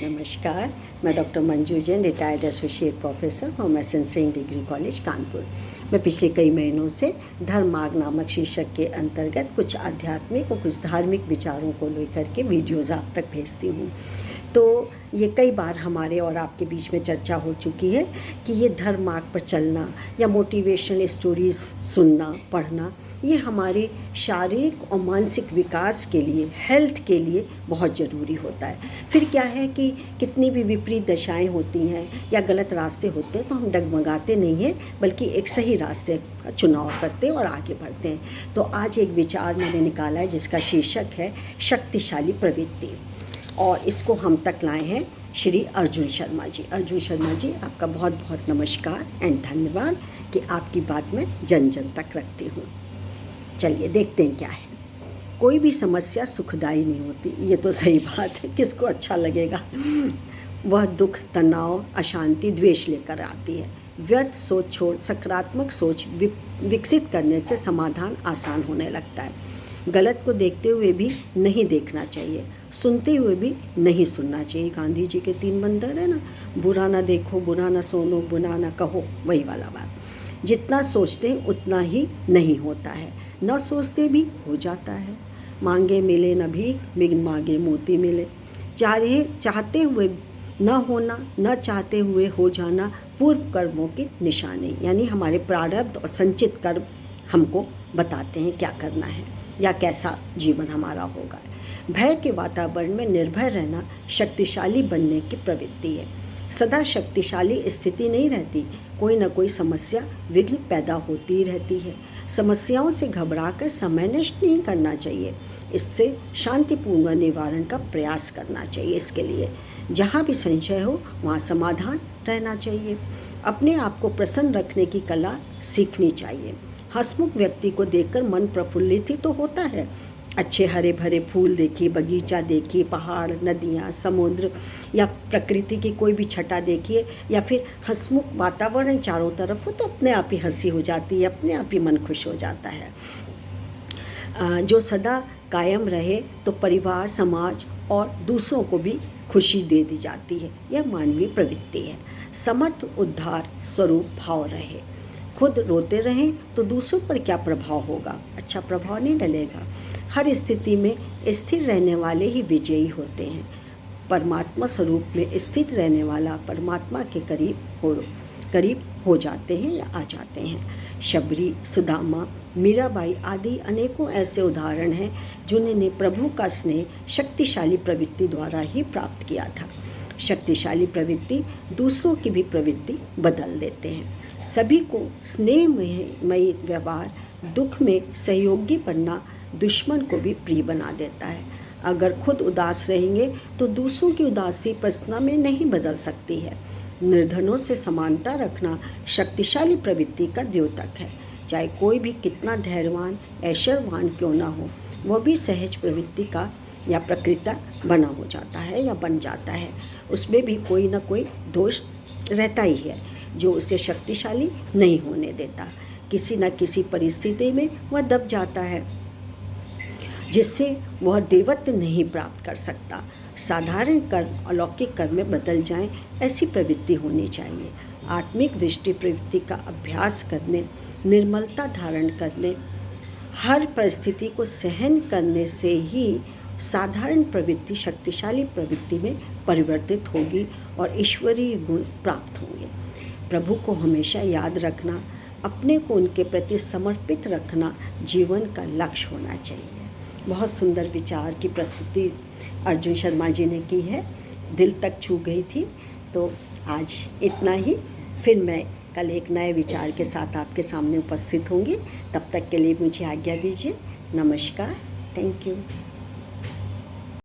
नमस्कार, मैं doctor Manju Jain, retired associate professor from SN. Singh degree college Kanpur. मैं पिछले कई महीनों से धर्म मार्ग नामक शीर्षक के अंतर्गत कुछ आध्यात्मिक और कुछ धार्मिक विचारों को लेकर के वीडियोज़ आप तक भेजती हूँ। तो ये कई बार हमारे और आपके बीच में चर्चा हो चुकी है कि ये धर्म मार्ग पर चलना या मोटिवेशनल स्टोरीज़ सुनना, पढ़ना, ये हमारे शारीरिक और मानसिक विकास के लिए, हेल्थ के लिए बहुत ज़रूरी होता है। फिर क्या है कि कितनी भी विपरीत दशाएं होती हैं या गलत रास्ते होते हैं तो हम डगमगाते नहीं हैं, बल्कि एक सही रास्ते का चुनाव करते हैं और आगे बढ़ते हैं। तो आज एक विचार मैंने निकाला है जिसका शीर्षक है शक्तिशाली प्रवृत्ति, और इसको हम तक लाए हैं श्री अर्जुन शर्मा जी। अर्जुन शर्मा जी, आपका बहुत बहुत नमस्कार एंड धन्यवाद कि आपकी बात मैं जन जन तक रखती हूँ। चलिए देखते हैं क्या है। कोई भी समस्या सुखदायी नहीं होती, ये तो सही बात है, किसको अच्छा लगेगा। वह दुख, तनाव, अशांति, द्वेष लेकर आती है। व्यर्थ सोच छोड़ सकारात्मक सोच विकसित करने से समाधान आसान होने लगता है। गलत को देखते हुए भी नहीं देखना चाहिए, सुनते हुए भी नहीं सुनना चाहिए। गांधी जी के 3 बंदर है ना, बुरा ना देखो, बुरा ना सुनो, बुरा ना कहो, वही वाला बात। जितना सोचते हैं उतना ही नहीं होता है, न सोचते भी हो जाता है। मांगे मिले न भीख, बिन मांगे मोती मिले। चाहते हुए न होना, न चाहते हुए हो जाना पूर्व कर्मों की निशानी, यानी हमारे प्रारब्ध और संचित कर्म हमको बताते हैं क्या करना है या कैसा जीवन हमारा होगा। भय के वातावरण में निर्भय रहना शक्तिशाली बनने की प्रवृत्ति है। सदा शक्तिशाली स्थिति नहीं रहती, कोई न कोई समस्या, विघ्न पैदा होती रहती है। समस्याओं से घबराकर समय नष्ट नहीं करना चाहिए, इससे शांतिपूर्ण निवारण का प्रयास करना चाहिए। इसके लिए जहाँ भी संशय हो वहाँ समाधान रहना चाहिए। अपने आप को प्रसन्न रखने की कला सीखनी चाहिए। हंसमुख व्यक्ति को देखकर मन प्रफुल्लित ही तो होता है। अच्छे हरे भरे फूल देखिए, बगीचा देखिए, पहाड़, नदियाँ, समुद्र या प्रकृति की कोई भी छटा देखिए, या फिर हंसमुख वातावरण चारों तरफ हो तो अपने आप ही हंसी हो जाती है, अपने आप ही मन खुश हो जाता है। जो सदा कायम रहे तो परिवार, समाज और दूसरों को भी खुशी दे दी जाती है। यह मानवीय प्रवृत्ति है। समर्थ उद्धार स्वरूप भाव रहे। खुद रोते रहें तो दूसरों पर क्या प्रभाव होगा, अच्छा प्रभाव नहीं डलेगा। हर स्थिति में स्थिर रहने वाले ही विजयी होते हैं। परमात्मा स्वरूप में स्थित रहने वाला परमात्मा के करीब हो जाते हैं या आ जाते हैं। शबरी, सुदामा, मीराबाई आदि अनेकों ऐसे उदाहरण हैं जिन्होंने प्रभु का स्नेह शक्तिशाली प्रवृत्ति द्वारा ही प्राप्त किया था। शक्तिशाली प्रवृत्ति दूसरों की भी प्रवृत्ति बदल देते हैं। सभी को स्नेहमयी व्यवहार, दुख में सहयोगी बनना दुश्मन को भी प्रिय बना देता है। अगर खुद उदास रहेंगे तो दूसरों की उदासी प्रसन्नता में नहीं बदल सकती है। निर्धनों से समानता रखना शक्तिशाली प्रवृत्ति का द्योतक है। चाहे कोई भी कितना धैर्यवान, ऐश्वर्यवान क्यों ना हो, वह भी सहज प्रवृत्ति का या प्रकृति बना हो जाता है या बन जाता है। उसमें भी कोई ना कोई दोष रहता ही है जो उसे शक्तिशाली नहीं होने देता। किसी न किसी परिस्थिति में वह दब जाता है जिससे वह देवत्व नहीं प्राप्त कर सकता। साधारण कर्म अलौकिक कर्म में बदल जाएं, ऐसी प्रवृत्ति होनी चाहिए। आत्मिक दृष्टि प्रवृत्ति का अभ्यास करने, निर्मलता धारण करने, हर परिस्थिति को सहन करने से ही साधारण प्रवृत्ति शक्तिशाली प्रवृत्ति में परिवर्तित होगी और ईश्वरीय गुण प्राप्त होंगे। प्रभु को हमेशा याद रखना, अपने को उनके प्रति समर्पित रखना जीवन का लक्ष्य होना चाहिए। बहुत सुंदर विचार की प्रस्तुति अर्जुन शर्मा जी ने की है, दिल तक छू गई थी। तो आज इतना ही, फिर मैं कल एक नए विचार के साथ आपके सामने उपस्थित होंगी। तब तक के लिए मुझे आज्ञा दीजिए। नमस्कार, थैंक यू।